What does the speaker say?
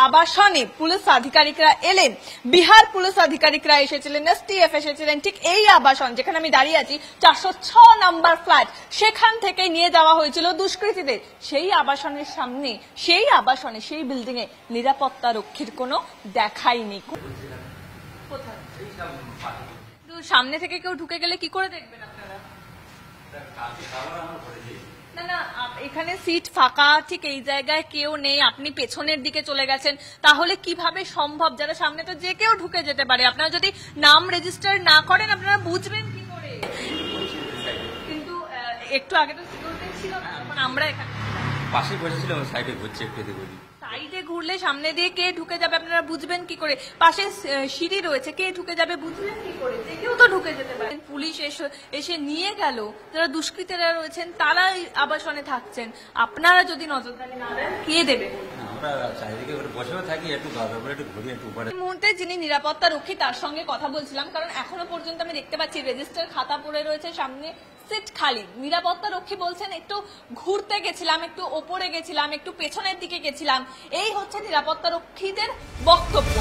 আবাসনে পুলিশ আধিকারিকরা এলেন, বিহার পুলিশ আধিকারিকরা এসেছিলেন, এসটিএফ এসেছিলেন, ঠিক এই আবাসন যেখানে আমি দাঁড়িয়ে আছি 406 নাম্বার ফ্ল্যাট, সেখান থেকে নিয়ে যাওয়া হয়েছিল দুষ্কৃতীদের। সেই আবাসনের সামনে, সেই আবাসনে, সেই বিল্ডিং এ নিরাপত্তা রক্ষীর কোনো দেখাই নেই। সামনে থেকে কেউ ঢুকে গেলে কি করে দেখবেন আপনারা? না না, এখানে সিট ফাঁকা, ঠিক এই জায়গায় কেউ নেই, আপনি পেছনের দিকে চলে গেছেন, তাহলে কিভাবে সম্ভব? যারা সামনে তো যে কেউ ঢুকে যেতে পারে, আপনারা যদি নাম রেজিস্টার না করেন আপনারা বুঝবেন কি করে? কিন্তু একটু আগে তো সিকিউরিটি ছিল না, আমরা এখানে পাশে বসেছিলাম, সাইডে ঘুরছে একটু দেখুন। সাইডে ঘুরলে সামনে দিয়ে কে ঢুকে যাবে আপনারা বুঝবেন কি করে? পাশে সিঁড়ি রয়েছে, কে ঢুকে যাবে বুঝবেন কি করে? যে কেউ তো ঢুকে যেতে পারে। পুলিশ এসে নিয়ে গেল, যারা দুষ্কৃতীরা রয়েছেন তারা আবাসনে থাকছেন, আপনারা যদি নজরদারি না দেন কে দেবে? আমরা চারিদিকে বসেও থাকি, একটু একটু ঘুরি, একটু উপরে। এই মুহূর্তে যিনি নিরাপত্তা রক্ষী তার সঙ্গে কথা বলছিলাম, কারণ এখনো পর্যন্ত আমি দেখতে পাচ্ছি রেজিস্টার খাতা পড়ে রয়েছে, সামনে সিট খালি। নিরাপত্তা রক্ষী বলছেন একটু ঘুরতে গেছিলাম, একটু ওপরে গেছিলাম, একটু পেছনের দিকে গেছিলাম, এই হচ্ছে নিরাপত্তা রক্ষীদের বক্তব্য।